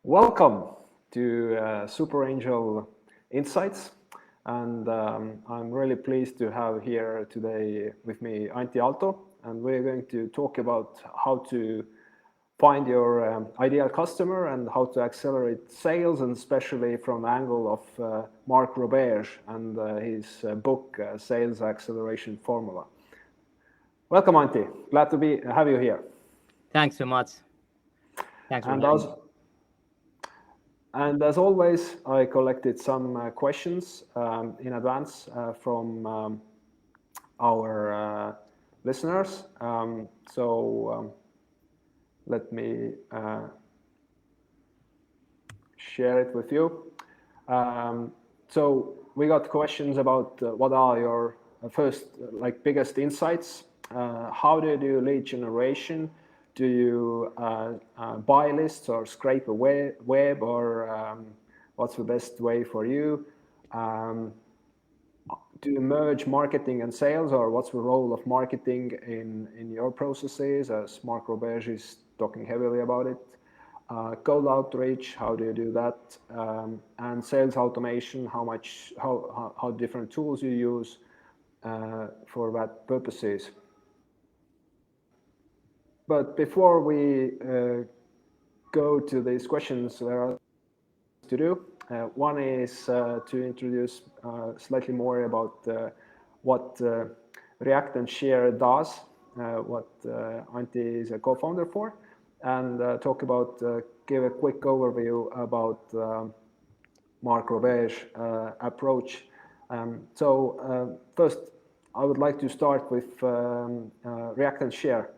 Welcome to Superangel Insights, and I'm really pleased to have here today with me Antti Aalto, and we're going to talk about how to find your ideal customer and how to accelerate sales, and especially from the angle of Mark Roberge and his book Sales Acceleration Formula. Welcome, Antti. Glad to have you here. Thanks so much. Thanks for having me. And as always, I collected some questions in advance from our listeners. Let me share it with you. So we got questions about what are your first, biggest insights. How do you do lead generation? Do you buy lists or scrape a web, or what's the best way for you? Do you merge marketing and sales, or what's the role of marketing in your processes, as Mark Roberge is talking heavily about it? Cold outreach, how do you do that? And sales automation, how different tools you use for that purposes. But before we go to these questions, there are to do. One is to introduce slightly more about what React and Share does, what Antti is a co-founder for, and give a quick overview about Mark Roberge approach. First, I would like to start with React and Share.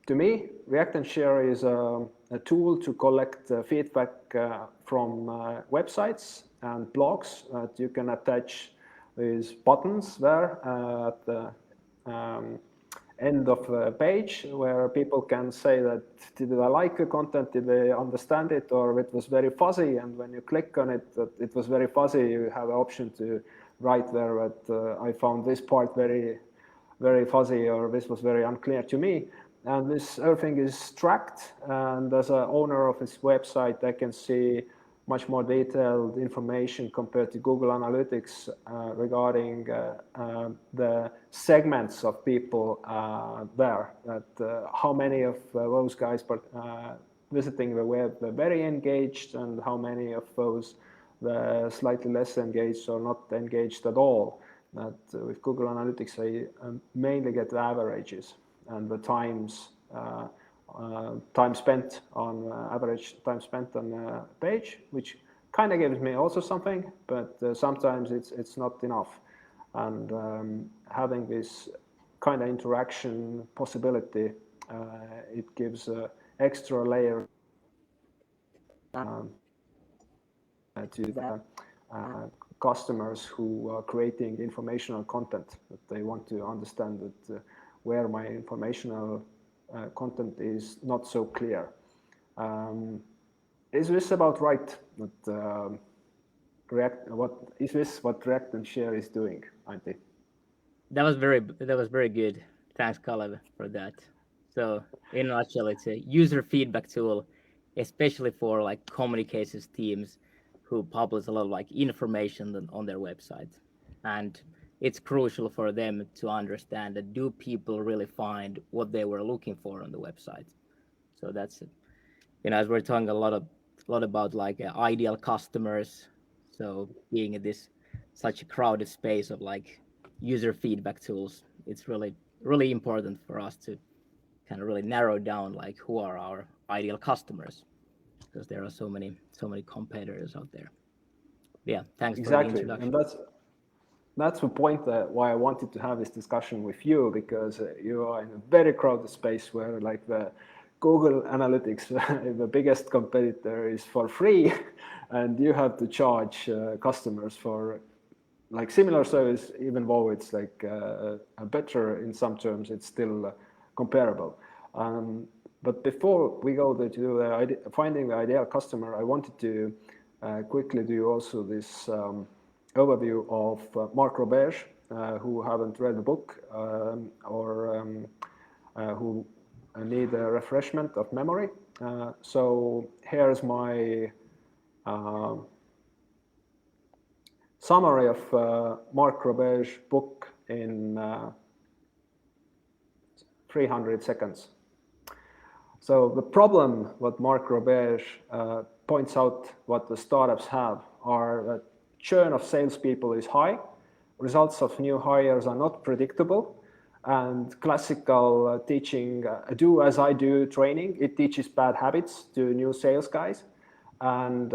To me, React and Share is a tool to collect feedback from websites and blogs that you can attach these buttons there at the end of the page, where people can say that, did I like the content, did they understand it, or it was very fuzzy, and when you click on it, that it was very fuzzy, you have an option to write there that I found this part very, very fuzzy, or this was very unclear to me. And this everything is tracked, and as an owner of this website, I can see much more detailed information compared to Google Analytics regarding the segments of people there, that how many of those guys visiting the web were very engaged, and how many of those were slightly less engaged or not engaged at all. That with Google Analytics, I mainly get the averages and the time spent on average time spent on a page, which kind of gives me also something, but sometimes it's not enough. And having this kind of interaction possibility, it gives an extra layer to the customers who are creating informational content, that they want to understand that where my informational content is not so clear. Is this about right? That what React and Share is doing, Antti? That was very good. Thanks, Kalev, for that. So in a nutshell, it's a user feedback tool, especially for communications teams who publish a lot of information on their website. And it's crucial for them to understand that, do people really find what they were looking for on the website? So that's, as we're talking a lot about ideal customers. So being in such a crowded space of user feedback tools, it's really important for us to kind of really narrow down who are our ideal customers, because there are so many competitors out there. Yeah, thanks for the introduction. And that's the point why I wanted to have this discussion with you, because you are in a very crowded space where the Google Analytics, the biggest competitor, is for free, and you have to charge customers for similar service, even though it's better in some terms, it's still comparable. But before we go to finding the ideal customer, I wanted to quickly do also this overview of Mark Roberge, who haven't read the book or who need a refreshment of memory. So here's my summary of Mark Roberge book in 300 seconds. So the problem what Mark Roberge points out what the startups have are that churn of salespeople is high, results of new hires are not predictable, and classical teaching, do as I do training, it teaches bad habits to new sales guys, and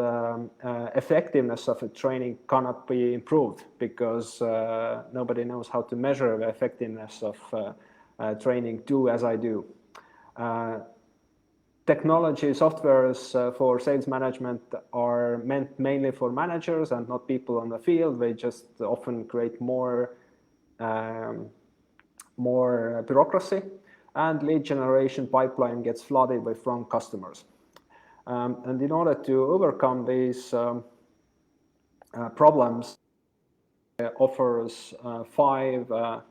effectiveness of the training cannot be improved because nobody knows how to measure the effectiveness of training, do as I do. Technology softwares for sales management are meant mainly for managers and not people on the field. They just often create more bureaucracy, and lead generation pipeline gets flooded with wrong customers. And in order to overcome these problems, offers 5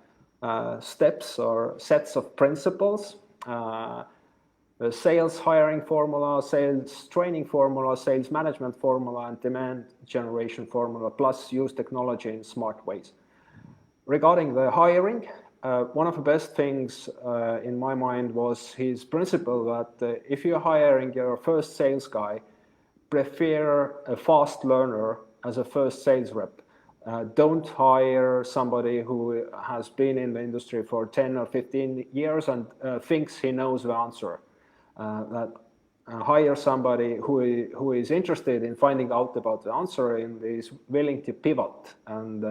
steps or sets of principles. The sales hiring formula, sales training formula, sales management formula, and demand generation formula, plus use technology in smart ways. Regarding the hiring, one of the best things in my mind was his principle that if you're hiring your first sales guy, prefer a fast learner as a first sales rep. Don't hire somebody who has been in the industry for 10 or 15 years and thinks he knows the answer. Hire somebody who is interested in finding out about the answer and is willing to pivot and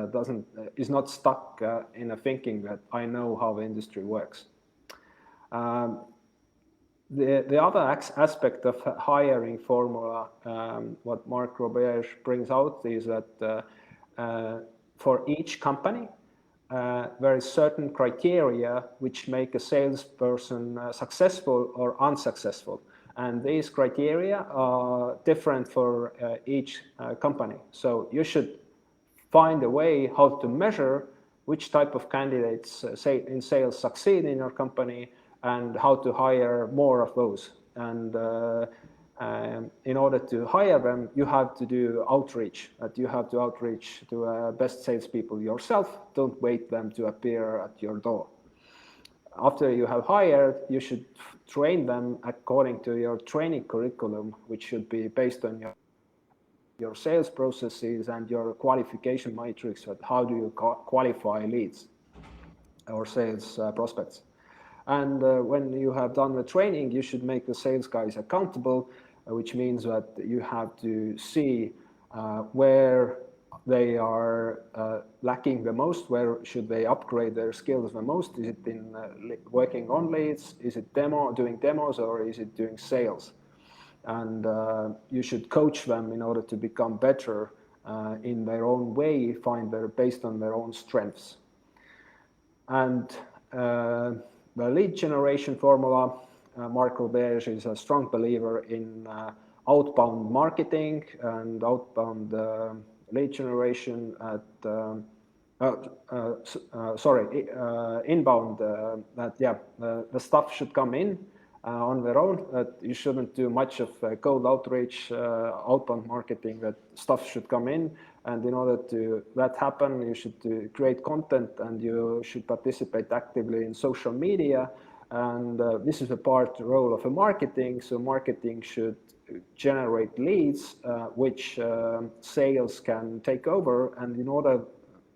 is not stuck in a thinking that I know how the industry works. The other aspect of hiring formula, what Mark Roberge brings out, is that for each company, there is certain criteria which make a salesperson successful or unsuccessful. And these criteria are different for each company. So you should find a way how to measure which type of candidates in sales succeed in your company and how to hire more of those. And in order to hire them, you have to do outreach. You have to outreach to best salespeople yourself. Don't wait them to appear at your door. After you have hired, you should train them according to your training curriculum, which should be based on your sales processes and your qualification matrix. How do you qualify leads or sales prospects? And when you have done the training, you should make the sales guys accountable, which means that you have to see where they are lacking the most, where should they upgrade their skills the most? Is it in working on leads? Is it doing demos, or is it doing sales? And you should coach them in order to become better in their own way, based on their own strengths. And the lead generation formula, Mark Roberge is a strong believer in outbound marketing and outbound lead generation inbound. The stuff should come in on their own. That you shouldn't do much of cold outreach, outbound marketing. That stuff should come in, and in order to that happen, you should create content and you should participate actively in social media. And this is a role of a marketing. So marketing should generate leads, which sales can take over. And in order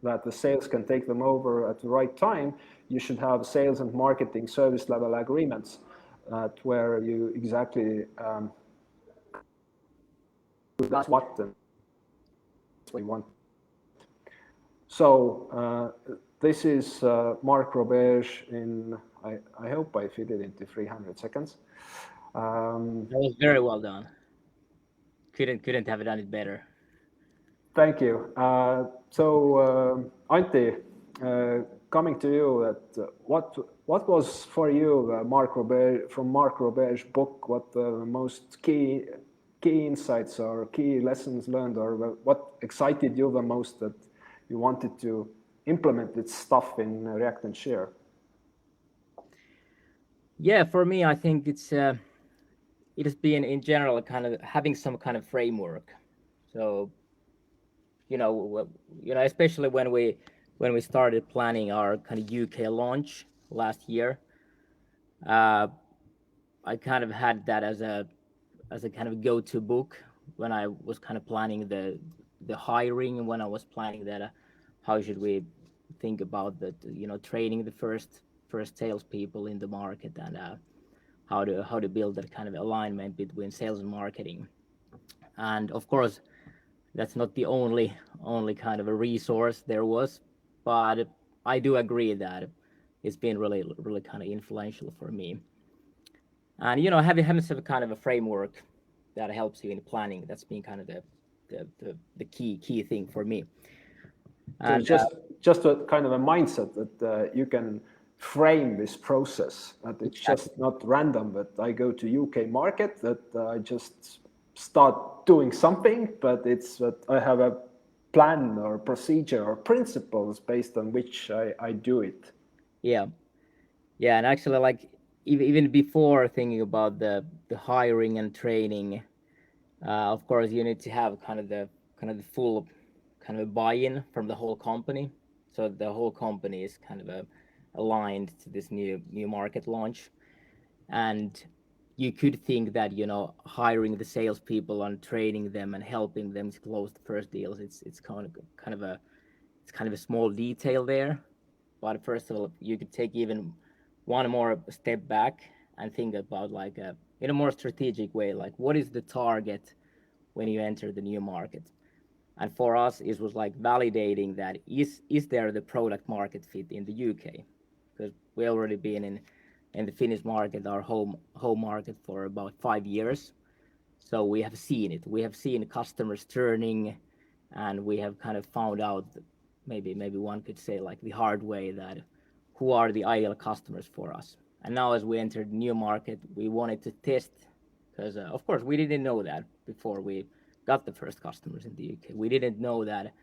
that the sales can take them over at the right time, you should have sales and marketing service level agreements where you exactly that's what we want. So this is Mark Roberge in, I hope I fit it into 300 seconds. That was very well done. Couldn't have done it better. Thank you. So Antti, coming to you, what was for you Mark Roberge's book? What the most key insights or key lessons learned, or what excited you the most that you wanted to implement its stuff in React and Share? Yeah, for me, I think it's it has been in general kind of having some kind of framework. So especially when we started planning our kind of UK launch last year, uh, I kind of had that as a kind of go-to book when I was kind of planning the hiring, and when I was planning that how should we think about the training the first salespeople in the market, and how to build that kind of alignment between sales and marketing. And of course, that's not the only kind of a resource there was, but I do agree that it's been really kind of influential for me. And having some kind of a framework that helps you in planning, that's been kind of the key thing for me. So And just a kind of a mindset that you can frame this process, that it's just not random, that I go to UK market, that I just start doing something, but it's that I have a plan or procedure or principles based on which I do it. yeah, and actually, like even before thinking about the hiring and training, of course you need to have kind of the full kind of a buy-in from the whole company, so the whole company is kind of aligned to this new market launch. And you could think that hiring the salespeople and training them and helping them to close the first deals, it's kind of a small detail there. But first of all, you could take even one more step back and think about, like, in a more strategic way, like what is the target when you enter the new market. And for us, it was like validating that is there the product market fit in the UK, because we already been in the Finnish market, our home market, for about 5 years. So we have seen it. We have seen customers turning, and we have kind of found out, maybe one could say, like, the hard way, that who are the ideal customers for us. And now as we entered the new market, we wanted to test, because of course we didn't know that before we got the first customers in the UK. We didn't know that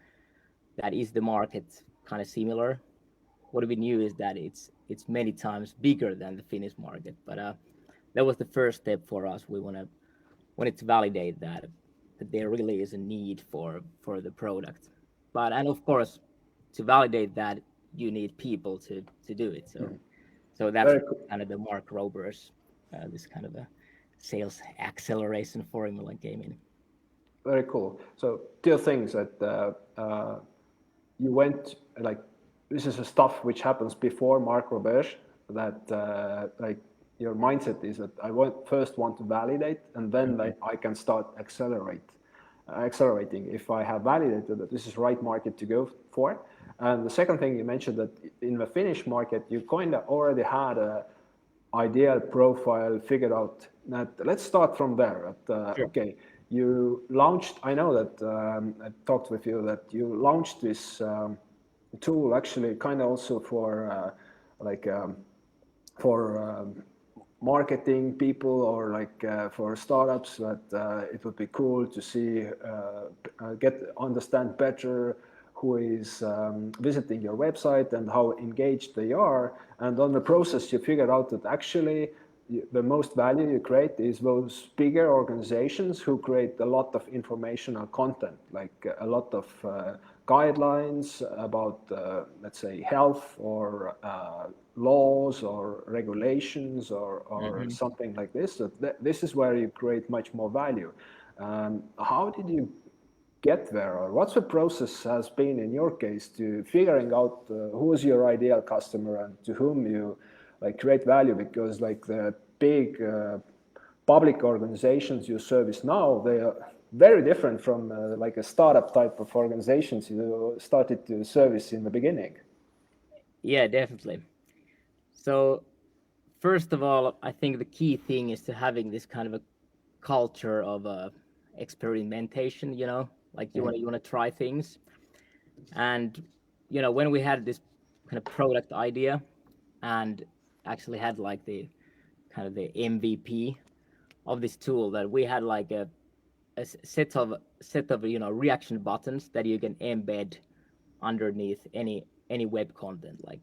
is the market kind of similar. What we knew is that it's many times bigger than the Finnish market. But that was the first step for us. We wanted to validate that there really is a need for the product. And of course, to validate that, you need people to do it. So that's kind of the Mark Roberge, this kind of a sales acceleration formula came in. Very cool. So two things that you went, like, this is a stuff which happens before Mark Roberge, that like your mindset is that I first want to validate, and then like I can start accelerating if I have validated that this is the right market to go for. And the second thing, you mentioned that in the Finnish market you kind of already had a ideal profile figured out. That let's start from there. Sure. Okay, you launched, I know that I talked with you that you launched this tool actually kind of also for marketing people, or like for startups, that it would be cool to see, understand better who is visiting your website and how engaged they are. And on the process, you figured out that actually the most value you create is those bigger organizations who create a lot of informational content, like a lot of guidelines about, let's say, health or laws or regulations or something like this. So this is where you create much more value. How did you get there, or what's the process has been in your case to figuring out who is your ideal customer and to whom you like create value? Because like the big public organizations you service now, they are very different from like a startup type of organizations you started to service in the beginning. Yeah, definitely. So first of all, I think the key thing is to having this kind of a culture of experimentation, like you want to try things. And when we had this kind of product idea and actually had like the kind of the MVP of this tool, that we had like a set of reaction buttons that you can embed underneath any web content. Like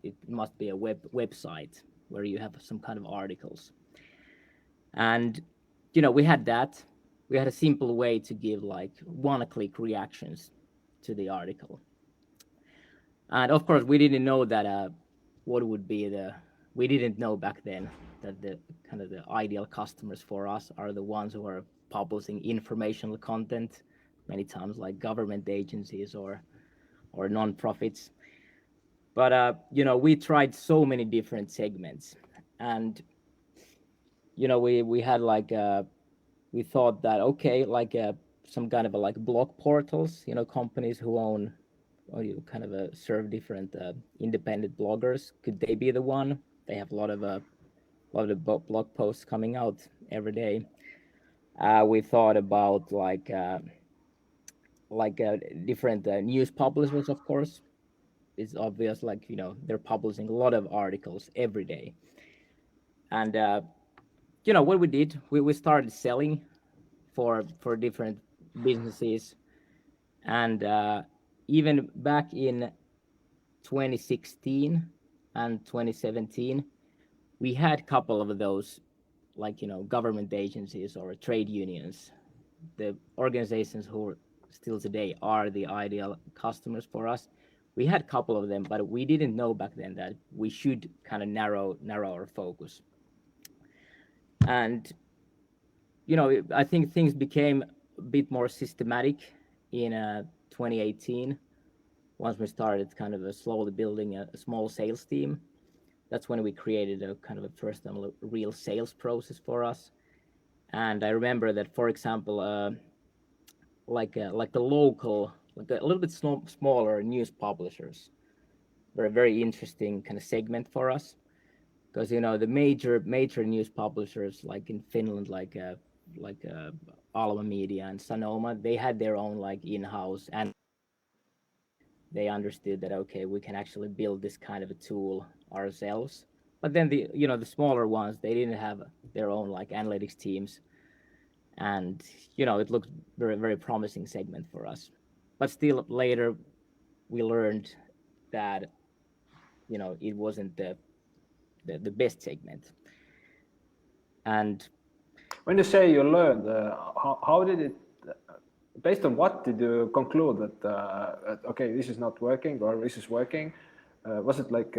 it must be a website where you have some kind of articles. And we had that. We had a simple way to give like one-click reactions to the article. And of course, we didn't know that what would be we didn't know back then that the kind of the ideal customers for us are the ones who are publishing informational content, many times like government agencies or non-profits. But we tried so many different segments, and we had like we thought that okay, like some kind of like blog portals, companies who own or you kind of serve different independent bloggers. Could they be the one? They have a lot of blog posts coming out every day. We thought about like different news publishers, of course. It's obvious, like they're publishing a lot of articles every day. And what we did, we started selling for different businesses, and even back in 2016 and 2017, we had a couple of those, like government agencies or trade unions, the organizations who still today are the ideal customers for us. We had a couple of them, but we didn't know back then that we should kind of narrow our focus. And I think things became a bit more systematic in 2018 once we started kind of slowly building a small sales team. That's when we created a kind of a first real sales process for us. And I remember that, for example, like the local, like a little bit smaller news publishers were a very interesting kind of segment for us, because the major news publishers like in Finland, like Alma Media and Sanoma, they had their own like in-house, and they understood that okay, we can actually build this kind of a tool ourselves. But then the smaller ones, they didn't have their own like analytics teams, and it looked very, very promising segment for us. But still later we learned that it wasn't the best segment. And when you say you learned, how did it, based on what did you conclude that okay, this is not working or this is working? Was it like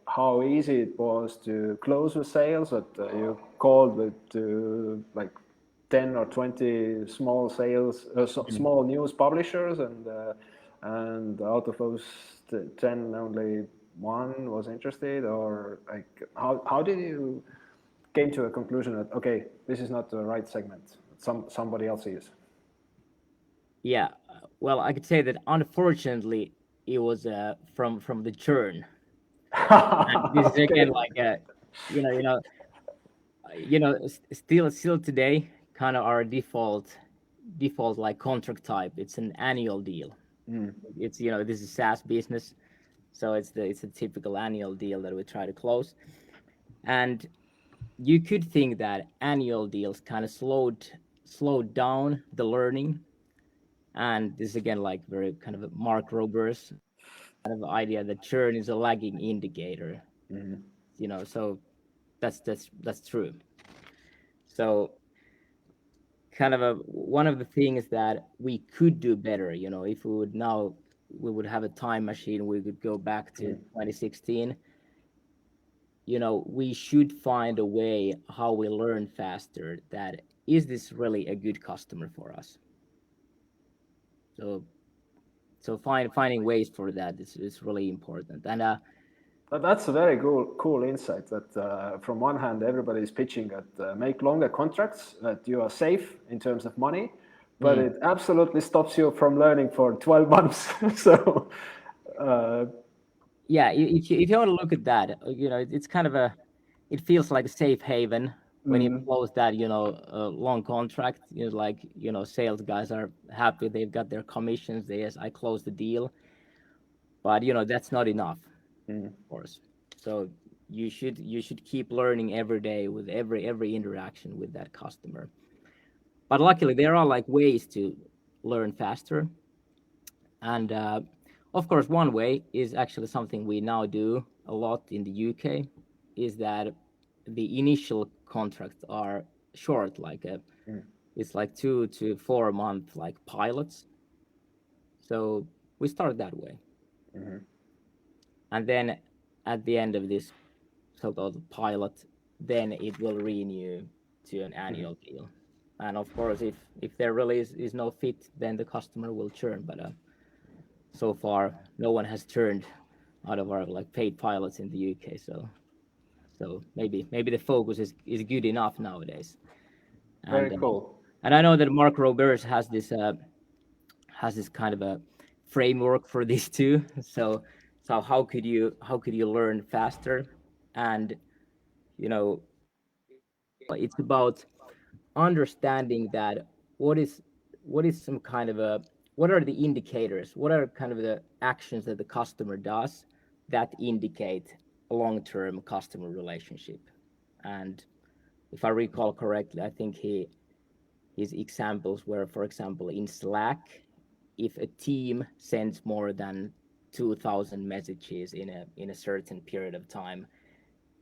how easy it was to close the sales, that you called to like 10 or 20 small sales, small news publishers, and out of those 10, only one was interested, or like how did you came to a conclusion that okay, this is not the right segment, somebody else is? Yeah, well, I could say that unfortunately it was from the churn. And this is again like still today kind of our default like contract type. It's an annual deal. It's this is SaaS business, so it's a typical annual deal that we try to close. And you could think that annual deals kind of slowed down the learning. And this is again like very kind of a Mark Roberge kind of idea that churn is a lagging indicator. So that's true. So kind of one of the things that we could do better, if we would have a time machine, we could go back to 2016. We should find a way how we learn faster, that is this really a good customer for us. So finding ways for that is really important. And that's a very cool insight, that from one hand everybody is pitching that make longer contracts, that you are safe in terms of money, but it absolutely stops you from learning for 12 months. So yeah, if you want to look at that, it's kind of it feels like a safe haven when you close that long contract. Like sales guys are happy, they've got their commissions, yes, I closed the deal. But that's not enough, of course. So you should keep learning every day with every interaction with that customer. But luckily there are like ways to learn faster. And of course, one way is actually something we now do a lot in the UK, is that the initial contracts are short, it's like 2 to 4 month like pilots. So we start that way. And then at the end of this so-called pilot, then it will renew to an annual deal. And of course, if there really is no fit, then the customer will churn. But so far, no one has churned out of our like paid pilots in the UK. So maybe the focus is good enough nowadays. Very And cool. and I know that Mark Roberge has this kind of a framework for this too. So how could you learn faster? And you know, it's about understanding that what is what is some kind of a what are the indicators? What are kind of the actions that the customer does that indicate a long-term customer relationship? And if I recall correctly, I think his examples were, for example, in Slack, if a team sends more than 2,000 messages in a certain period of time,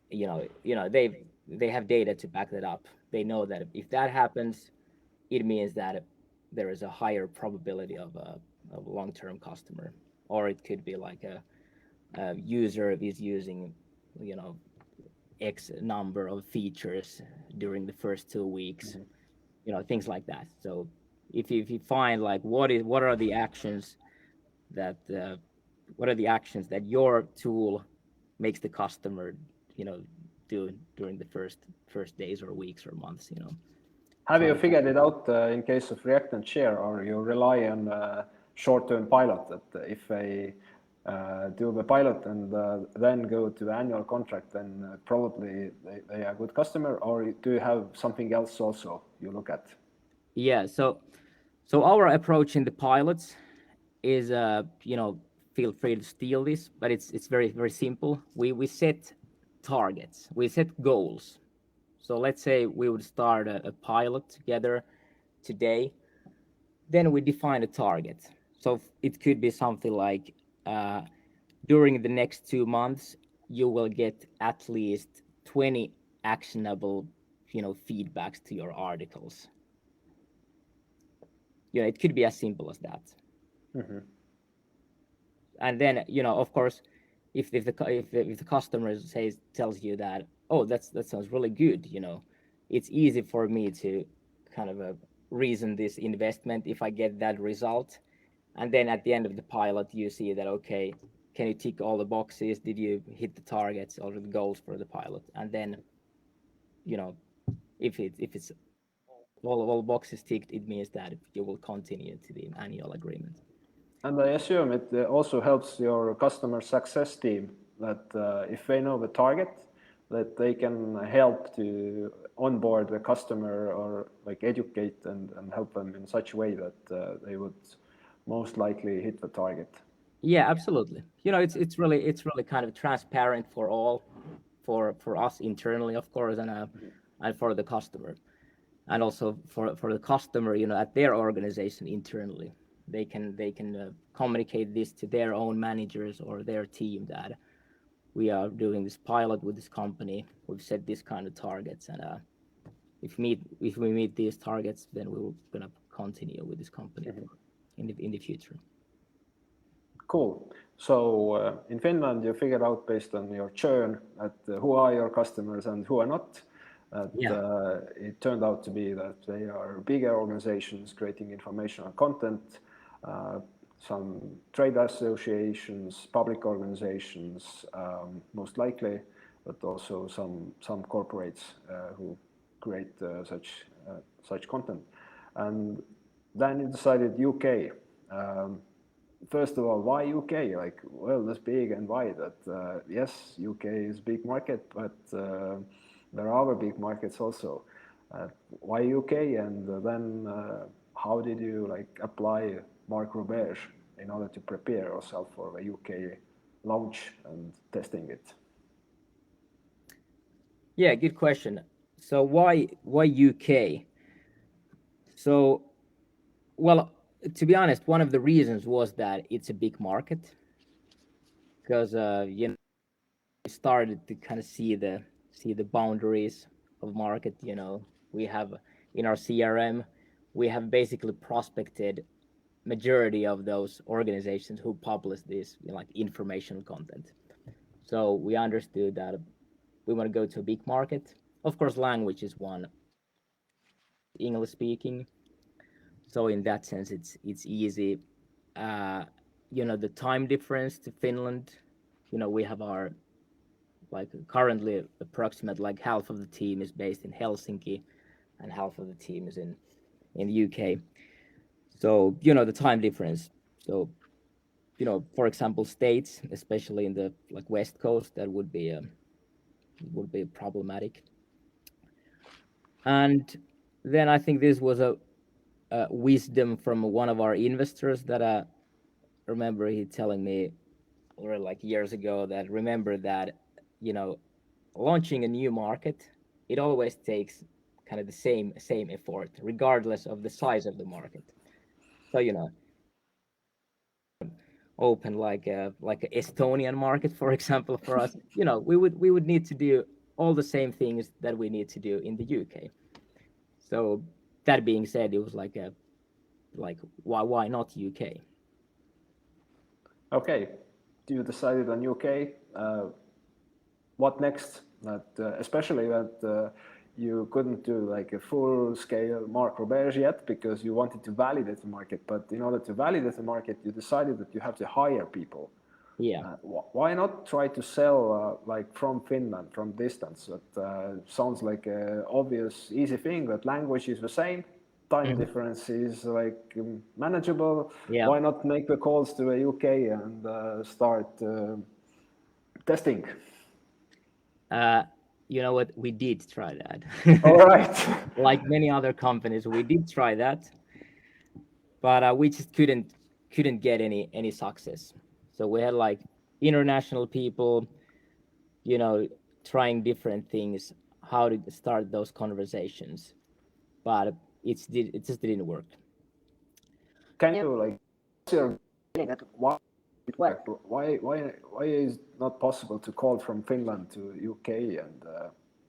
they have data to back that up. They know that if that happens, it means that there is a higher probability of a long-term customer, or it could be like a user is using, you know, X number of features during the first 2 weeks, things like that. So if you find like what are the actions that your tool makes the customer, do during the first days or weeks or months. Have you Try. figured it out in case of React and Share, or you rely on short-term pilot that if they do the pilot and then go to the annual contract, then probably they are a good customer, or do you have something else also you look at? Yeah. So our approach in the pilots is, feel free to steal this, but it's very very simple. We set targets. We set goals. So let's say we would start a pilot together today. Then we define a target. So it could be something like, during the next 2 months, you will get at least 20 actionable, feedbacks to your articles. It could be as simple as that. And then, of course, if the customer tells you that, oh, that sounds really good, it's easy for me to kind of reason this investment if I get that result. And then at the end of the pilot, you see that, okay, can you tick all the boxes? Did you hit the targets or the goals for the pilot? And then, if it's all boxes ticked, it means that you will continue to the annual agreement. And I assume it also helps your customer success team that if they know the target, that they can help to onboard the customer or like educate and help them in such a way that they would most likely hit the target. Yeah, absolutely. It's really kind of transparent for all, for us internally, of course, and for the customer, and also for the customer, at their organization internally. They can communicate this to their own managers or their team that we are doing this pilot with this company. We've set this kind of targets, and if we meet these targets, then we're gonna continue with this company in the future. Cool. So in Finland, you figured out based on your churn that who are your customers and who are not. It turned out to be that they are bigger organizations creating informational content, some trade associations, public organizations, most likely, but also some corporates who create such content. And then you decided UK. First of all, why UK? Like, well, that's big, and why that? Yes, UK is a big market, but there are other big markets also. Why UK? And then how did you apply Mark Roberge in order to prepare yourself for the UK launch and testing it? Yeah, good question. So why UK? So, well, to be honest, one of the reasons was that it's a big market, because we started to kind of see the boundaries of market. We have in our CRM, we have basically prospected majority of those organizations who publish this like informational content. So we understood that we want to go to a big market. Of course, language is one, English speaking. So in that sense, it's easy. The time difference to Finland. We have our like currently approximate like half of the team is based in Helsinki, and half of the team is in the UK. So the time difference. So for example, states, especially in the like West Coast, that would be problematic. And then I think this was a wisdom from one of our investors that I remember he telling me, or like years ago, that remember that launching a new market, it always takes kind of the same effort, regardless of the size of the market. So open like a Estonian market, for example, for us, we would need to do all the same things that we need to do in the UK. So that being said, it was like why not UK? Okay, you decided on UK. What next? Especially that you couldn't do like a full-scale Mark Roberge yet because you wanted to validate the market. But in order to validate the market, you decided that you have to hire people. Yeah. Why not try to sell like from Finland, from distance? That sounds like an obvious, easy thing. That language is the same, time difference is like manageable. Yeah. Why not make the calls to the UK and start testing? You know what? We did try that. All right. Like many other companies, we did try that, but we just couldn't get any success. So we had like international people, trying different things, how to start those conversations, but it just didn't work. Can you like why is it not possible to call from Finland to UK and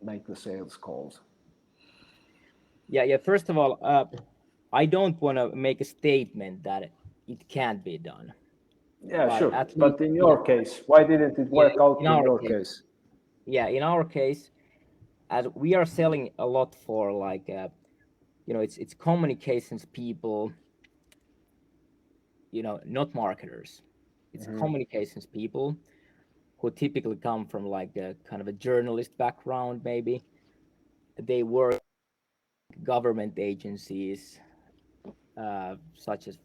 make the sales calls? Yeah. First of all, I don't want to make a statement that it can't be done. Yeah, but sure. at least, But in your case, why didn't it work out in your case? Yeah, in our case, as we are selling a lot for like, it's communications people, not marketers. It's communications people who typically come from like a kind of a journalist background, maybe. They work government agencies, such as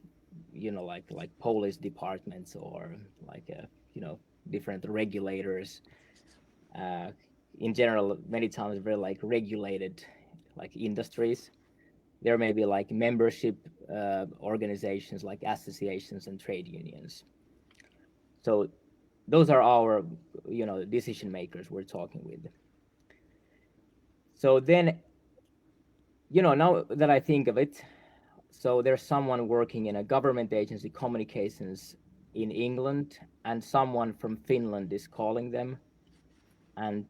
like police departments or like different regulators. In general, many times very like regulated like industries. There may be like membership organizations like associations and trade unions. So those are our decision makers we're talking with. So then now that I think of it, so there's someone working in a government agency communications in England, and someone from Finland is calling them and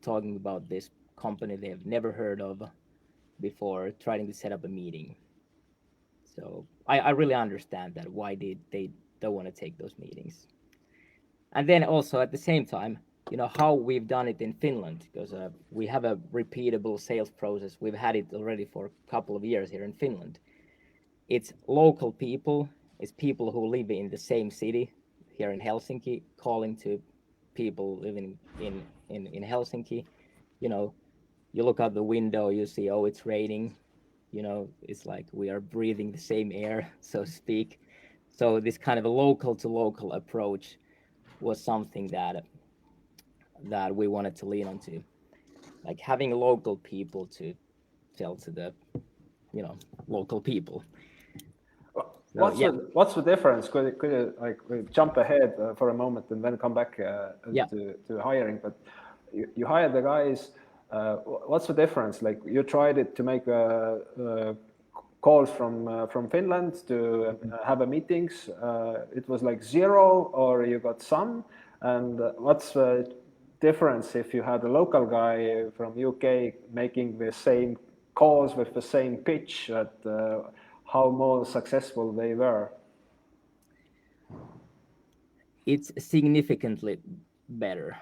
talking about this company they have never heard of before, trying to set up a meeting. So I really understand that why they don't want to take those meetings. And then also at the same time, how we've done it in Finland, because we have a repeatable sales process. We've had it already for a couple of years here in Finland. It's local people, it's people who live in the same city here in Helsinki, calling to people living in Helsinki. You look out the window, you see, oh, it's raining. It's like we are breathing the same air, so to speak. So this kind of a local to local approach was something that we wanted to lean onto, like having local people to tell to the local people. What's the difference? Could you like jump ahead for a moment and then come back to hiring? But you hired the guys. What's the difference? Like you tried it to make calls from Finland to have a meetings. It was like zero, or you got some. And what's the difference if you had a local guy from UK making the same calls with the same pitch, at how more successful they were? It's significantly better.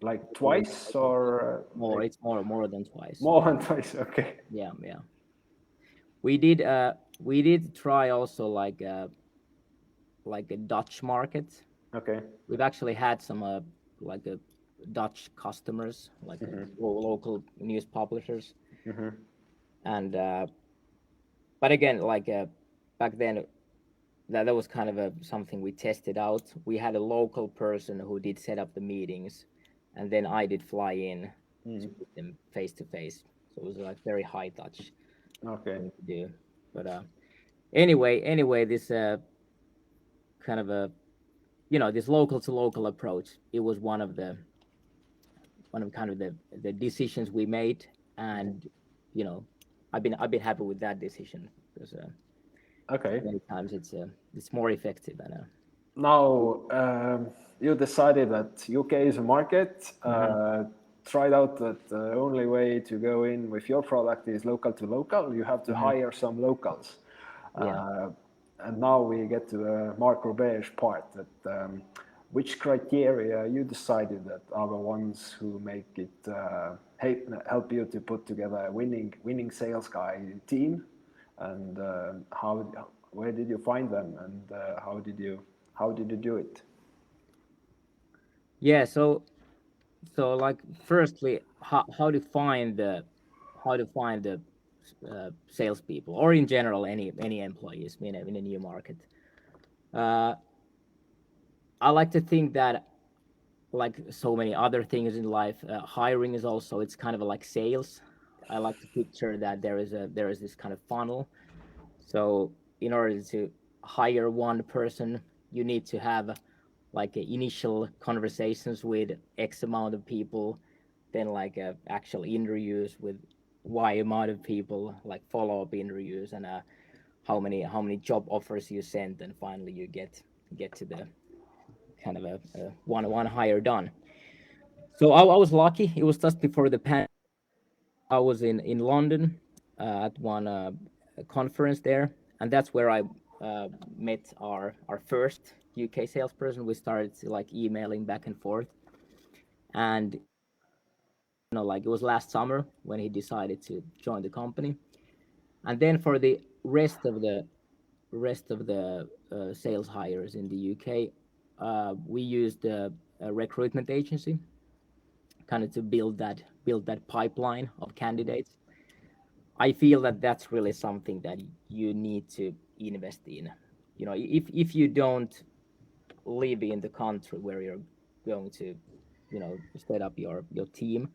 Like twice or More, it's more than twice. more than twice? Okay. Yeah. We did try also like a Dutch market. Okay. We've actually had some like Dutch customers, like local news publishers, and but again, like back then, that was kind of something we tested out. We had a local person who did set up the meetings, and then I did fly in to meet them face to face. So it was like very high touch Okay. thing to do. But anyway, this kind of this local to local approach. It was one of kind of the decisions we made, and I've been happy with that decision because Okay. many times it's more effective than Now you decided that UK is a market. Tried out that the only way to go in with your product is local to local. You have to hire some locals. And now we get to the Mark Roberge part. That which criteria you decided that are the ones who make it help you to put together a winning sales guy team, and where did you find them, and how did you do it? Yeah, so like firstly, how to find the salespeople, or in general any employees in a new market. I like to think that, like so many other things in life, hiring is also, it's kind of like sales. I like to picture that there is this kind of funnel. So in order to hire one person, you need to have like initial conversations with X amount of people, then like actual interviews with Y amount of people, like follow-up interviews, and how many job offers you sent, and finally you get to the kind of a one hire done. So I was lucky. It was just before the pandemic. I was in London at one conference there, and that's where I met our first UK salesperson. We started like emailing back and forth, and like it was last summer when he decided to join the company. And then for the rest of the sales hires in the UK, we used a recruitment agency, kind of to build that pipeline of candidates. I feel that that's really something that you need to invest in. If you don't live in the country where you're going to, set up your team,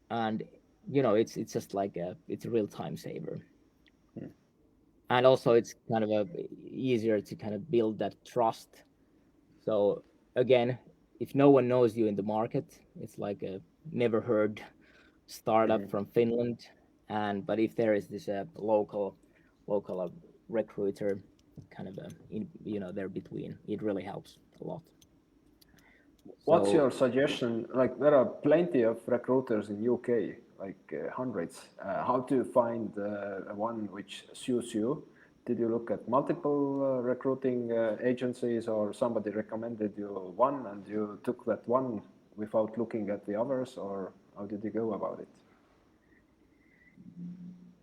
and it's just like it's a real time saver. And also it's kind of easier to kind of build that trust. So again, if no one knows you in the market, it's like a never heard startup from Finland. But if there is this local recruiter kind of there between, it really helps a lot. What's your suggestion? Like there are plenty of recruiters in UK, like hundreds. How to find one which suits you? Did you look at multiple recruiting agencies, or somebody recommended you one and you took that one without looking at the others, or how did you go about it?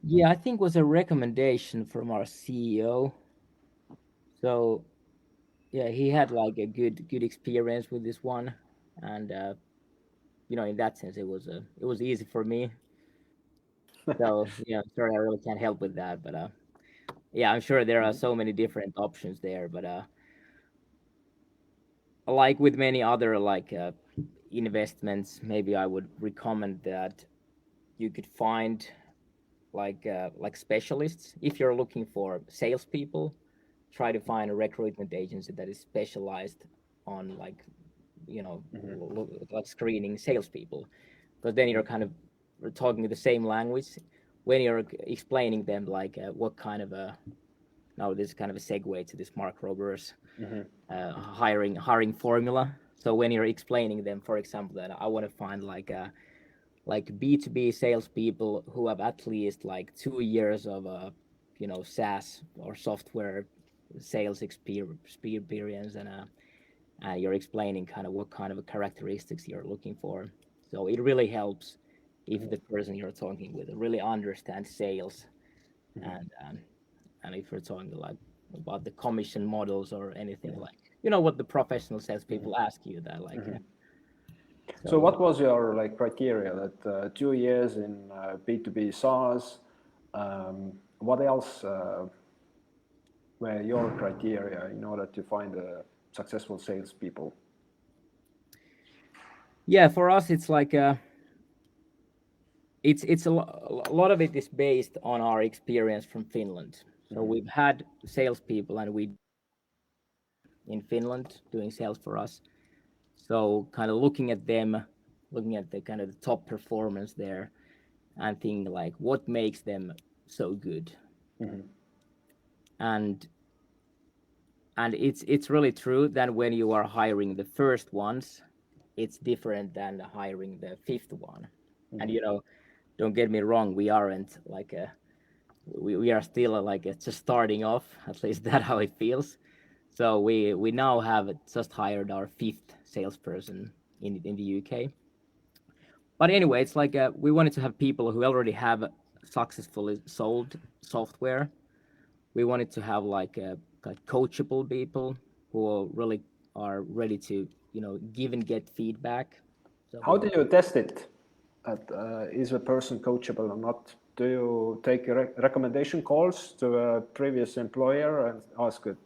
Yeah, I think it was a recommendation from our CEO. So yeah, he had like a good experience with this one, and in that sense, it was easy for me. So sorry, I really can't help with that, but yeah, I'm sure there are so many different options there, but like with many other like investments, maybe I would recommend that you could find like specialists. If you're looking for salespeople, try to find a recruitment agency that is specialized on like like screening salespeople, because then you're kind of talking the same language when you're explaining them like what kind of a, now this is kind of a segue to this Mark Roberge hiring formula. So when you're explaining them, for example, that I want to find like like B2B salespeople who have at least like 2 years of SaaS or software sales experience, and you're explaining kind of what kind of characteristics you're looking for. So it really helps if the person you're talking with really understands sales, and if you're talking like about the commission models or anything, like what the professional salespeople ask you, that like. So what was your like criteria that 2 years in B2B SaaS? What else were your criteria in order to find successful salespeople? Yeah, for us, it's like it's a lot of it is based on our experience from Finland. So we've had salespeople, and we in Finland doing sales for us. So kind of looking at them, looking at the kind of the top performance there, and thinking like what makes them so good. And it's really true that when you are hiring the first ones, it's different than hiring the fifth one. And don't get me wrong, we aren't like we are still like just starting off, at least that's how it feels. So we now have just hired our fifth salesperson in the UK. But anyway, it's like we wanted to have people who already have successfully sold software. We wanted to have like coachable people who really are ready to give and get feedback. So How do you test it? Is a person coachable or not? Do you take recommendation calls to a previous employer and ask it,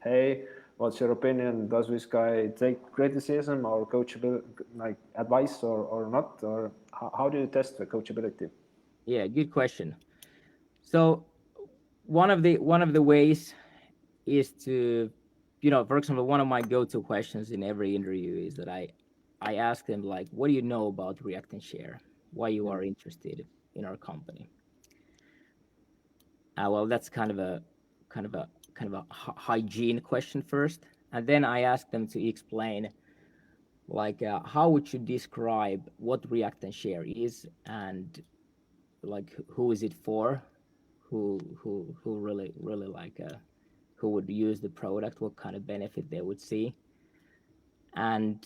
hey, what's your opinion? Does this guy take criticism or coachable like advice or not? Or how do you test the coachability? Yeah, good question. So one of the ways is to, for example, one of my go-to questions in every interview is that I ask them like, what do you know about React and Share? Why you are interested in our company? Well, that's kind of a hygiene question first, and then I ask them to explain like how would you describe what React and Share is, and like who is it for, who really like who would use the product, what kind of benefit they would see. And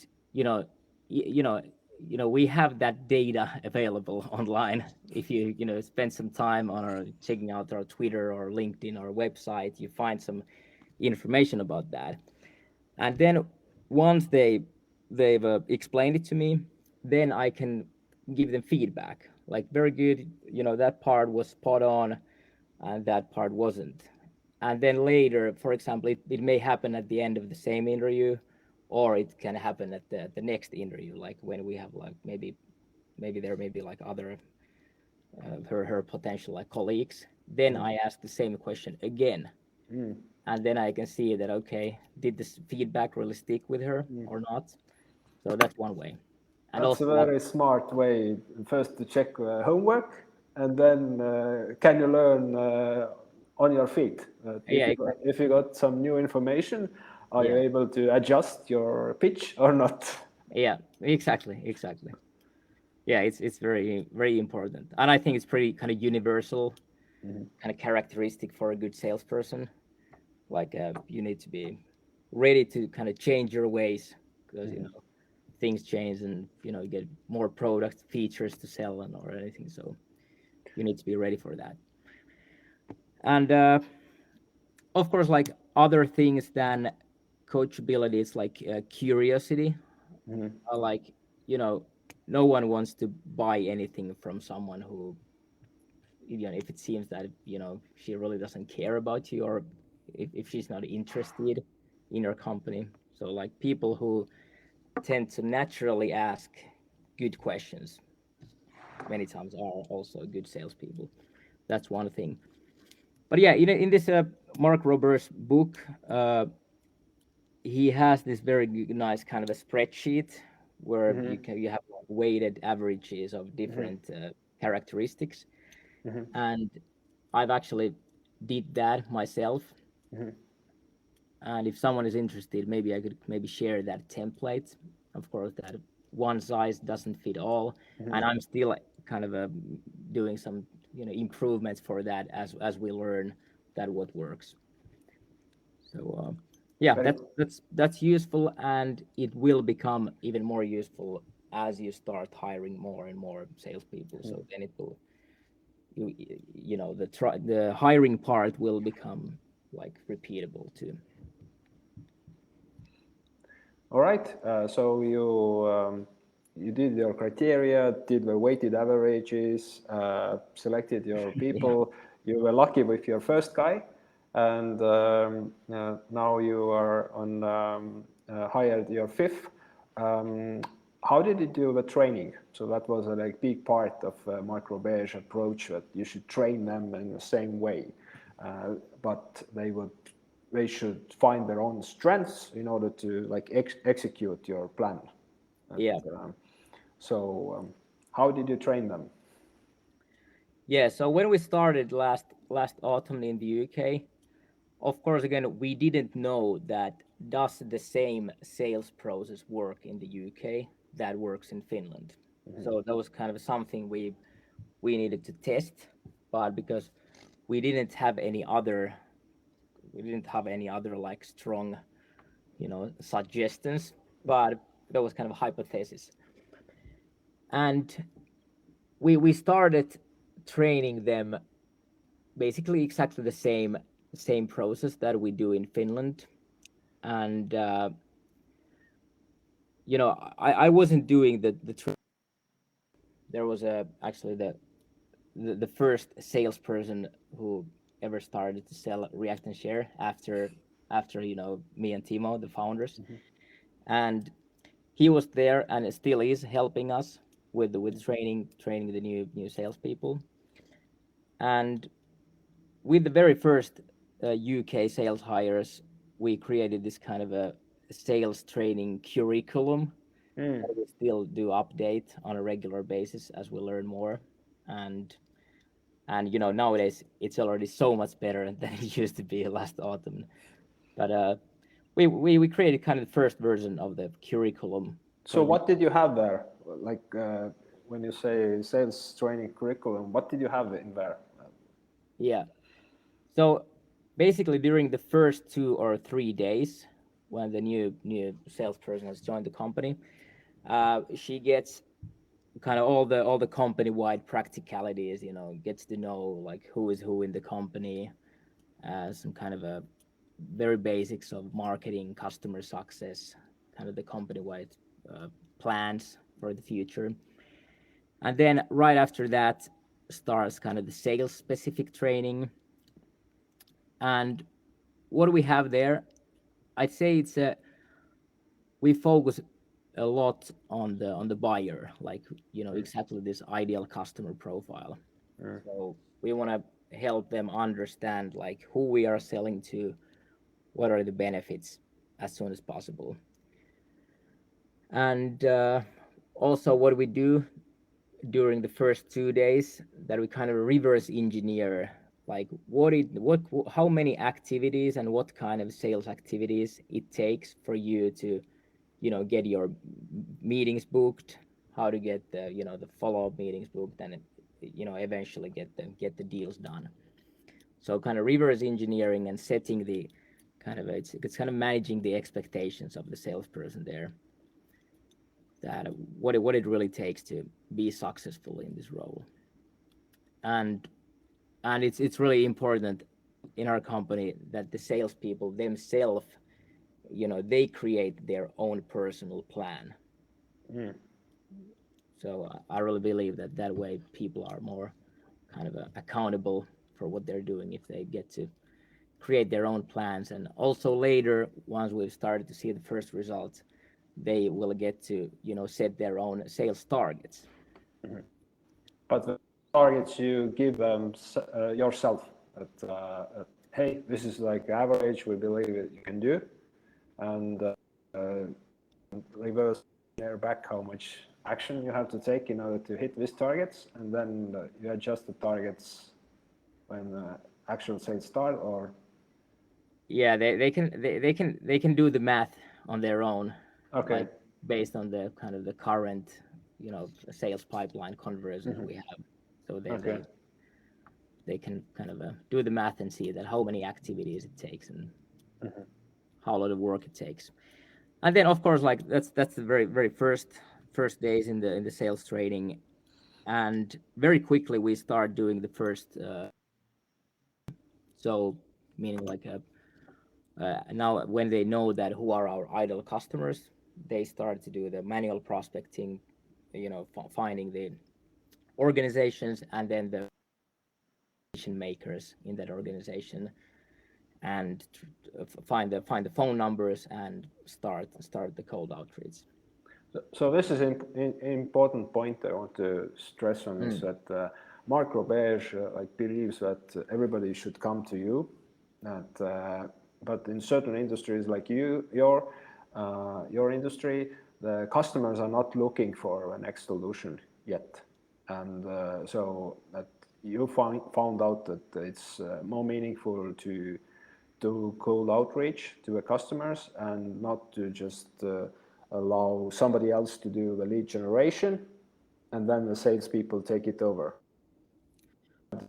we have that data available online. If you spend some time on our checking out our Twitter or LinkedIn or website, you find some information about that. And then once they've explained it to me, then I can give them feedback like, very good, that part was spot on and that part wasn't. And then later, for example, it may happen at the end of the same interview, or it can happen at the next interview, like when we have like maybe there may be like other her potential like colleagues. Then I ask the same question again, and then I can see that, okay, did this feedback really stick with her or not? So that's one way. And That's also a very smart way. First to check homework, and then can you learn on your feet? If you got some new information, are you able to adjust your pitch or not? Yeah, exactly. Yeah, it's very, very important, and I think it's pretty kind of universal, kind of characteristic for a good salesperson. Like you need to be ready to kind of change your ways, because things change, and you get more product features to sell and or anything. So you need to be ready for that. And of course, like other things than coachability, it's like curiosity. Like no one wants to buy anything from someone who, if it seems that she really doesn't care about you, or if she's not interested in your company. So like people who tend to naturally ask good questions many times are also good salespeople. That's one thing. But yeah, in this Mark Roberge book, he has this very nice kind of a spreadsheet where you have like weighted averages of different characteristics, and I've actually did that myself. And if someone is interested, maybe I could share that template. Of course, that one size doesn't fit all, and I'm still kind of doing some improvements for that as we learn that what works. So yeah, that's useful, and it will become even more useful as you start hiring more and more salespeople. So then it will, the hiring part will become like repeatable too. All right. So you did your criteria, did the weighted averages, selected your people. You were lucky with your first guy, and now you are on hired your fifth. How did you do the training? So that was a like big part of Mark Roberge approach, that you should train them in the same way, but they should find their own strengths in order to like execute your plan. And, so how did you train them? Yeah, so when we started last autumn in the UK, of course, again, we didn't know that does the same sales process work in the UK that works in Finland. So that was kind of something we needed to test, but because we didn't have any other like strong suggestions, but that was kind of a hypothesis. And we started training them basically exactly the same process that we do in Finland. And I wasn't doing the there was actually the first salesperson who ever started to sell React and Share after me and Timo, the founders. And he was there and still is helping us with training the new salespeople. And with the very first UK sales hires, we created this kind of a sales training curriculum that we still do update on a regular basis as we learn more. And nowadays it's already so much better than it used to be last autumn. But we created kind of the first version of the curriculum. So what did you have there? Like when you say sales training curriculum, what did you have in there? Yeah. So basically during the first 2 or 3 days when the new salesperson has joined the company, she gets kind of all the company-wide practicalities, gets to know like who is who in the company, some kind of a very basics of marketing, customer success, kind of the company-wide plans for the future. And then right after that starts kind of the sales specific training. And what do we have there? I'd say we focus a lot on the buyer, like exactly this ideal customer profile. So we want to help them understand like who we are selling to, what are the benefits as soon as possible. And also what we do during the first 2 days, that we kind of reverse engineer like how many activities and what kind of sales activities it takes for you to get your meetings booked, how to get the follow-up meetings booked, and eventually get the deals done. So kind of reverse engineering and setting the kind of it's kind of managing the expectations of the salesperson there, that what it really takes to be successful in this role. And it's really important in our company that the salespeople themselves, they create their own personal plan. So I really believe that way people are more kind of accountable for what they're doing if they get to create their own plans. And also later, once we've started to see the first results, they will get to set their own sales targets. But the targets you give yourself, hey, this is like average, we believe you can do, and reverse engineer back how much action you have to take in order to hit these targets, and then you adjust the targets when actual sales start. Or yeah, they can do the math on their own, okay, like based on the kind of the current sales pipeline conversions we have. So then Okay. they can kind of do the math and see that how many activities it takes and how a lot of work it takes. And then of course, like that's the very first days in the sales training, and very quickly we start doing the first so meaning like now when they know that who are our ideal customers, they start to do the manual prospecting, finding the organizations and then the decision makers in that organization, and find the phone numbers and start the cold outreach. So this is an important point I want to stress on is that Mark Roberge believes that everybody should come to you, but in certain industries like your industry, the customers are not looking for an next solution yet, and so that you found out that it's more meaningful to do cold outreach to the customers and not to just allow somebody else to do the lead generation and then the salespeople take it over.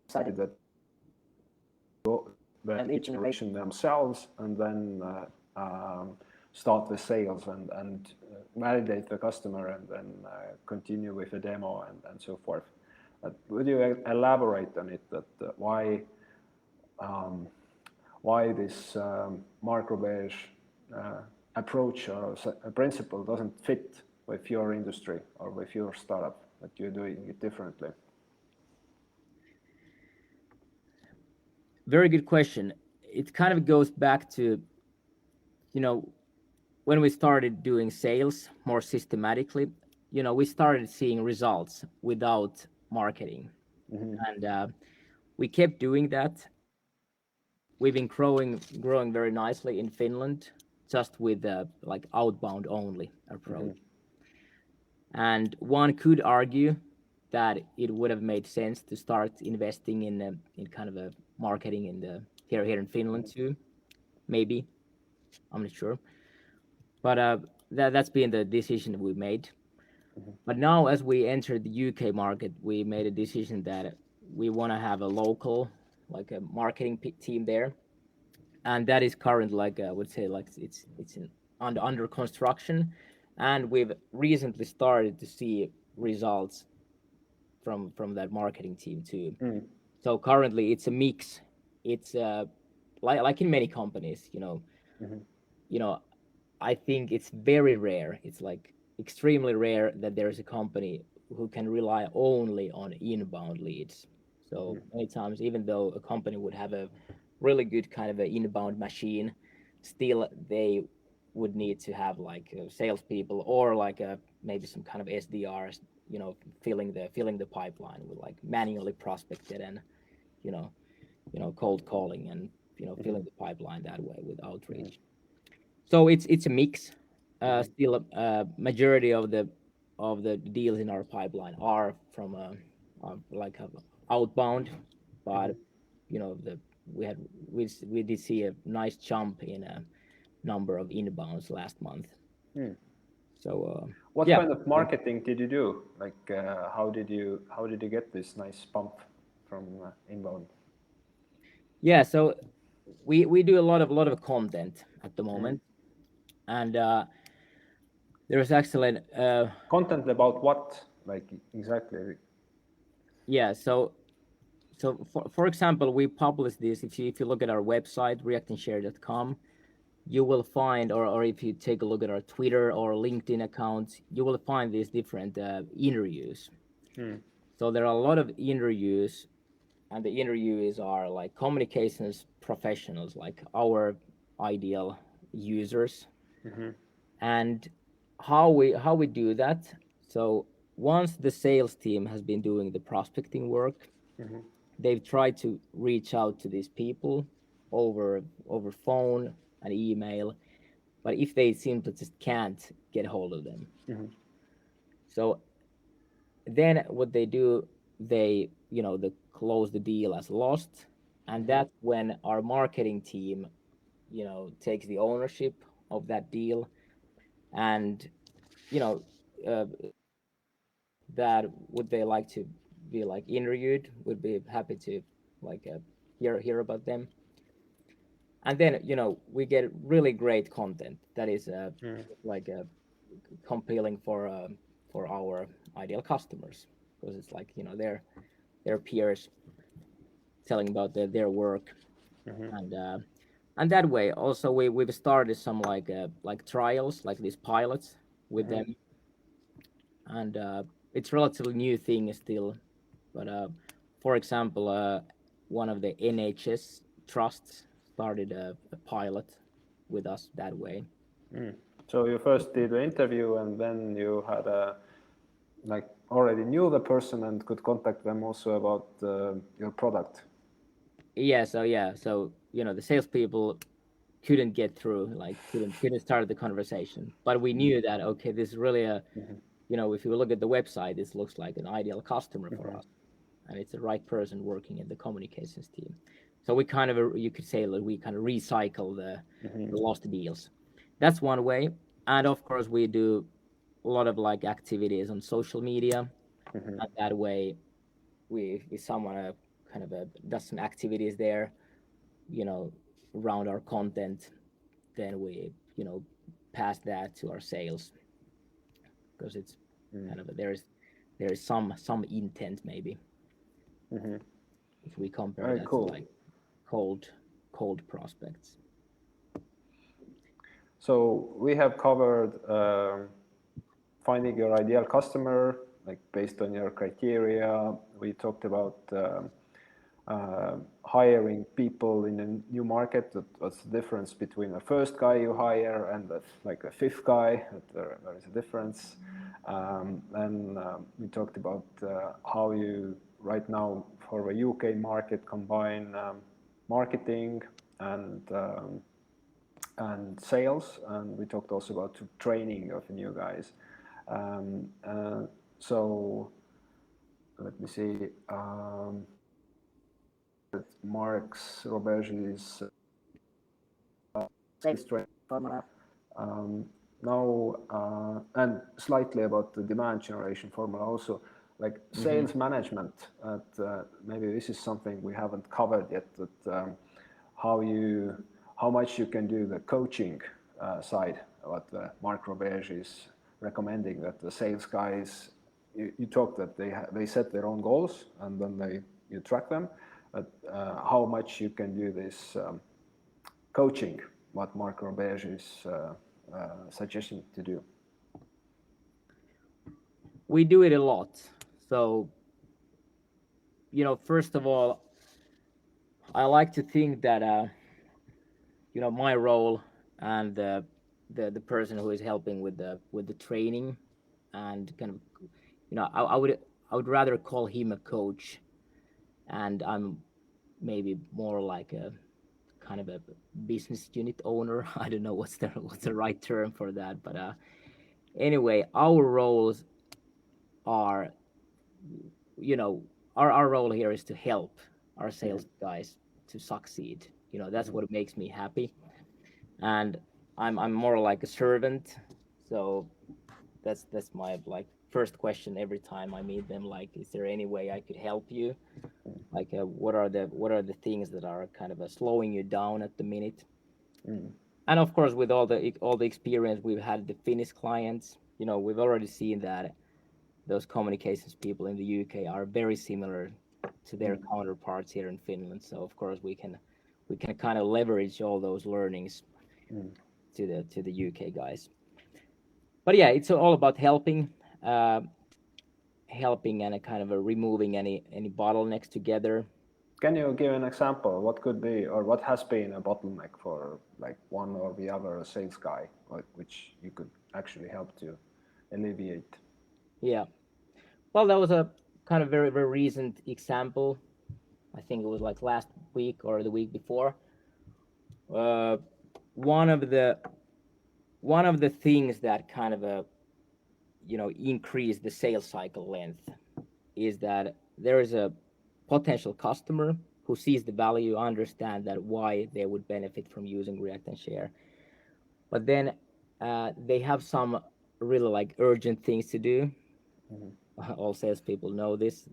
Decided that the lead generation themselves and then start the sales and validate the customer and then continue with the demo and so forth. Would you elaborate on it, that why this Mark Roberge approach or a principle doesn't fit with your industry or with your startup, that you're doing it differently? Very good question. It kind of goes back to, when we started doing sales more systematically, we started seeing results without marketing. And we kept doing that. We've been growing very nicely in Finland, just with like outbound only approach. And one could argue that it would have made sense to start investing in kind of a marketing in the here in Finland too, maybe. I'm not sure, but that's been the decision we made. But now, as we entered the UK market, we made a decision that we want to have a local, like a marketing team there, and that is current, like I would say, like it's under construction, and we've recently started to see results from that marketing team too. So currently it's a mix. It's like in many companies, I think it's very rare. It's like extremely rare that there is a company who can rely only on inbound leads. So many times, even though a company would have a really good kind of an inbound machine, still they would need to have like salespeople or like maybe some kind of SDRs, filling the pipeline with like manually prospected and cold calling and filling the pipeline that way with outreach. So it's a mix. Still, majority of the deals in our pipeline are from like outbound, but we did see a nice jump in a number of inbounds last month. So what kind of marketing did you do? Like how did you get this nice bump from inbound? Yeah, so we do a lot of content at the moment, and there's excellent content about what, like exactly? Yeah, so for example, we publish this. If you look at our website reactandshare.com, you will find, or if you take a look at our Twitter or LinkedIn accounts, you will find these different interviews. So there are a lot of interviews, and the interviewees are like communications professionals, like our ideal users. And how we do that. So once the sales team has been doing the prospecting work, they've tried to reach out to these people over phone and email, but if they simply just can't get hold of them, so then what they do, they close the deal as lost, and that's when our marketing team takes the ownership of that deal, and that would they like to be like interviewed, would be happy to like hear about them. And then we get really great content that is like compelling for our ideal customers, because it's like their peers telling about their work. And that way also we've started some like trials, like these pilots with them. And it's relatively new thing still, but for example, one of the NHS trusts started a pilot with us that way. So you first did the interview, and then you had like already knew the person and could contact them also about your product. So the salespeople couldn't get through, like couldn't start the conversation, but we knew that okay, this is really a if you look at the website, this looks like an ideal customer for us, and it's the right person working in the communications team. So we kind of, you could say that we kind of recycle the lost deals. That's one way. And of course we do a lot of like activities on social media, and that way if someone kind of does some activities there, around our content, then we pass that to our sales, because it's kind of there is some intent maybe, if we compare Very that cool. to like cold prospects. So we have covered finding your ideal customer, like based on your criteria. We talked about hiring people in a new market. What's the difference between the first guy you hire and like a fifth guy? There is a difference. Then we talked about how you right now for the UK market combine marketing and sales, and we talked also about training of new guys. So let me see. Mark Roberge's sales training formula. Now, and slightly about the demand generation formula also, like sales management. Maybe this is something we haven't covered yet. That how much you can do the coaching side. What Mark Roberge is recommending, that the sales guys, you talk that they set their own goals and then you track them. But how much you can do this coaching, what Mark Roberge is suggesting to do? We do it a lot. So, first of all, I like to think that my role and the person who is helping with the training, and kind of I would rather call him a coach, and I'm maybe more like a kind of a business unit owner. I don't know what's the right term for that, but anyway, our roles are, our role here is to help our sales guys to succeed. That's what makes me happy, and I'm more like a servant. So that's my like first question every time I meet them, like, is there any way I could help you? Like what are the things that are kind of slowing you down at the minute? And of course, with all the experience we've had the Finnish clients, we've already seen that those communications people in the UK are very similar to their counterparts here in Finland. So of course we can kind of leverage all those learnings to the UK guys. But yeah, it's all about helping and a kind of removing any bottlenecks together. Can you give an example? What could be, or what has been a bottleneck for like one or the other sales guy, which you could actually help to alleviate? Yeah. Well, that was a kind of very, very recent example. I think it was like last week or the week before. One of the things that kind of increase the sales cycle length is that there is a potential customer who sees the value, understand that why they would benefit from using React and Share, but then they have some really like urgent things to do, all salespeople know this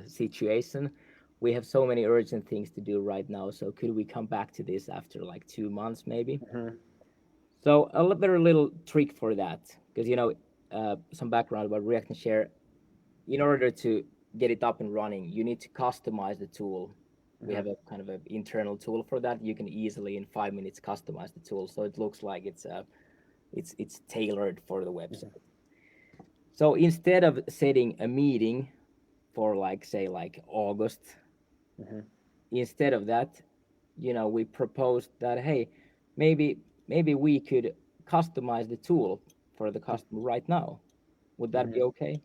situation. We have so many urgent things to do right now. So could we come back to this after like 2 months maybe? So a very little trick for that, because some background about React and Share. In order to get it up and running, you need to customize the tool. We have a kind of an internal tool for that. You can easily in 5 minutes customize the tool, so it looks like it's tailored for the website. So instead of setting a meeting for say August, instead of that, we proposed that, hey, maybe we could customize the tool for the customer right now. Would that be okay?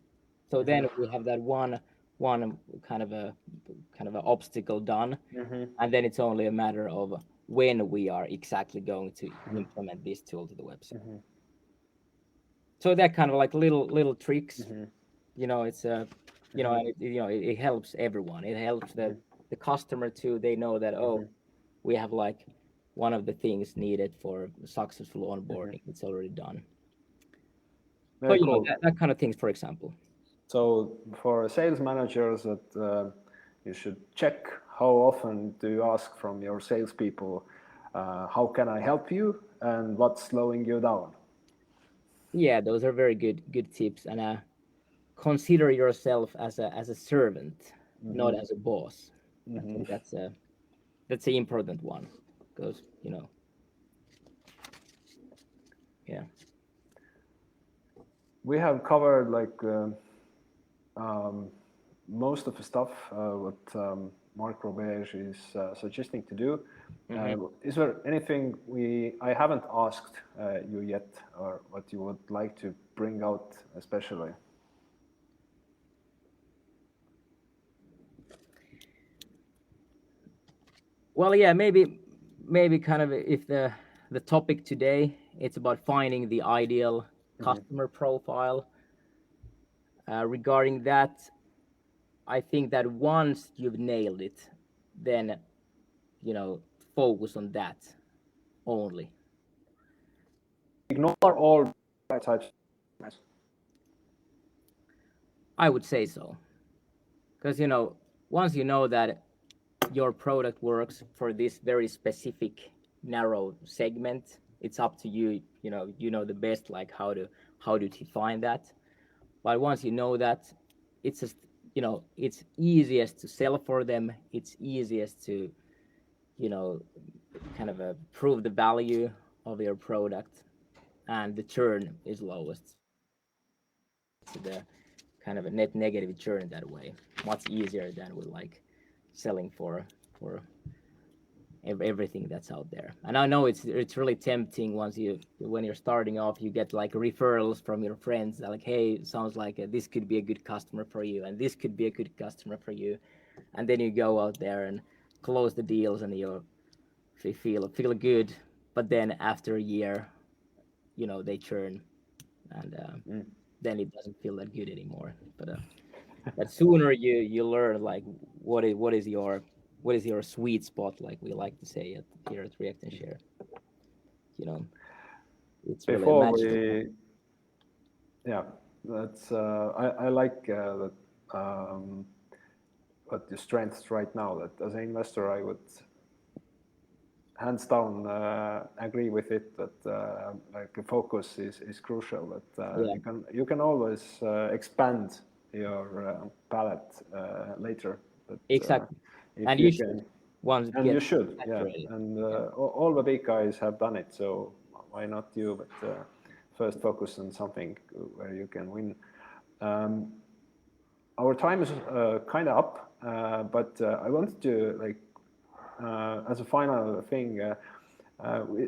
So then we have that one kind of a obstacle done, and then it's only a matter of when we are exactly going to implement this tool to the website. So that kind of like little tricks, it's and it helps everyone. It helps the customer too. They know that we have like one of the things needed for successful onboarding. It's already done. Very so cool. That kind of things, for example. So for sales managers, that you should check how often do you ask from your salespeople, how can I help you, and what's slowing you down? Yeah, those are very good tips. And consider yourself as a servant, not as a boss. I think that's the important one, because yeah. We have covered like most of the stuff what Mark Roberge is suggesting to do. Is there anything I haven't asked you yet, or what you would like to bring out especially? Well, yeah, maybe kind of, if the topic today, it's about finding the ideal customer profile. Regarding that, I think that once you've nailed it, then focus on that only. Ignore all types. I would say so, because once you know that your product works for this very specific narrow segment, it's up to you. You know the best, like how to define that. But once you know that, it's just it's easiest to sell for them. It's easiest to kind of prove the value of your product, and the churn is lowest. It's the kind of a net negative churn that way. Much easier than with like selling for everything that's out there. And I know it's really tempting when you're starting off, you get like referrals from your friends that like, hey, sounds like this could be a good customer for you, and this could be a good customer for you, and then you go out there and close the deals, and you feel good, but then after a year, they churn, and then it doesn't feel that good anymore. But sooner you learn like what is your sweet spot, like we like to say here at React and Share. It's Before really that's I like that what the strengths right now. That as an investor, I would hands down agree with it. That like the focus is crucial. That you can always expand your palette later. But, exactly. And you should. You should, yeah. And all the big guys have done it, so why not you? But first focus on something where you can win. Our time is kind of up, but I wanted to, like, as a final thing,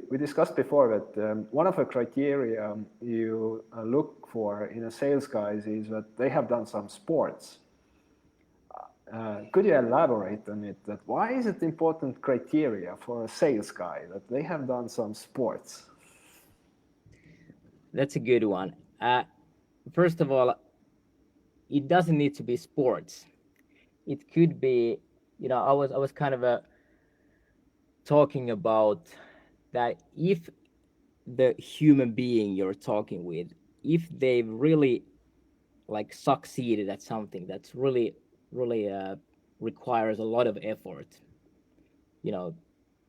we discussed before that one of the criteria you look for in a sales guy is that they have done some sports. Could you elaborate on it? That why is it important criteria for a sales guy that they have done some sports? That's a good one. First of all, it doesn't need to be sports. It could be, I was kind of talking about that if the human being you're talking with, if they've really like succeeded at something that's really requires a lot of effort,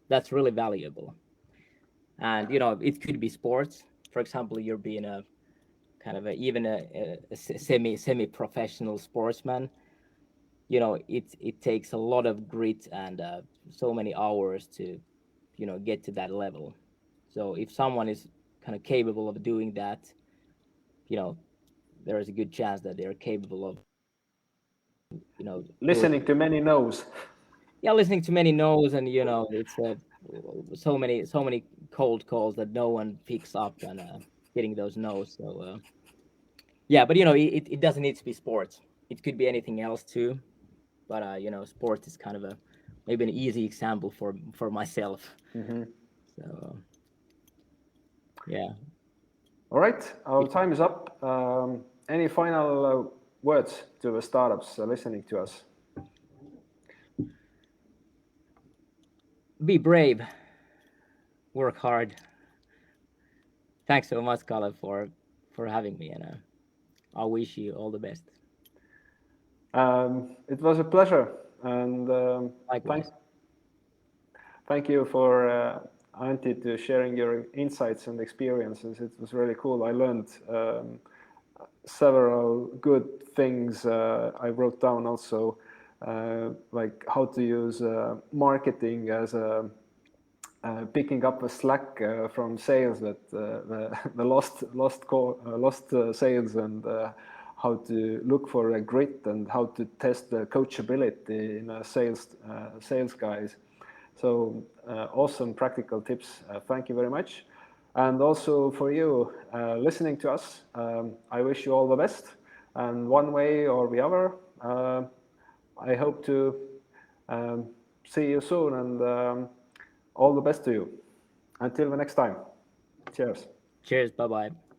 that's really valuable. And it could be sports. For example, you're being a kind of even a semi professional sportsman. It takes a lot of grit and so many hours to get to that level. So if someone is kind of capable of doing that, there is a good chance that they're capable of doing. Listening to many no's. Yeah, listening to many no's, and it's so many cold calls that no one picks up, and getting those no's. So yeah, but it doesn't need to be sports. It could be anything else too. But sports is kind of maybe an easy example for myself. So yeah. All right, our time is up. Any final words to the startups listening to us? Be brave. Work hard. Thanks so much, Kalle, for having me, and I wish you all the best. It was a pleasure, and Likewise. thank you for Antti to sharing your insights and experiences. It was really cool. I learned several good things. I wrote down also like how to use marketing as a picking up a slack from sales, that the lost sales, and how to look for a grit and how to test the coachability in a sales guys. So awesome practical tips. Thank you very much. And also for you listening to us, I wish you all the best. And one way or the other, I hope to see you soon, and all the best to you. Until the next time. Cheers. Cheers. Bye-bye.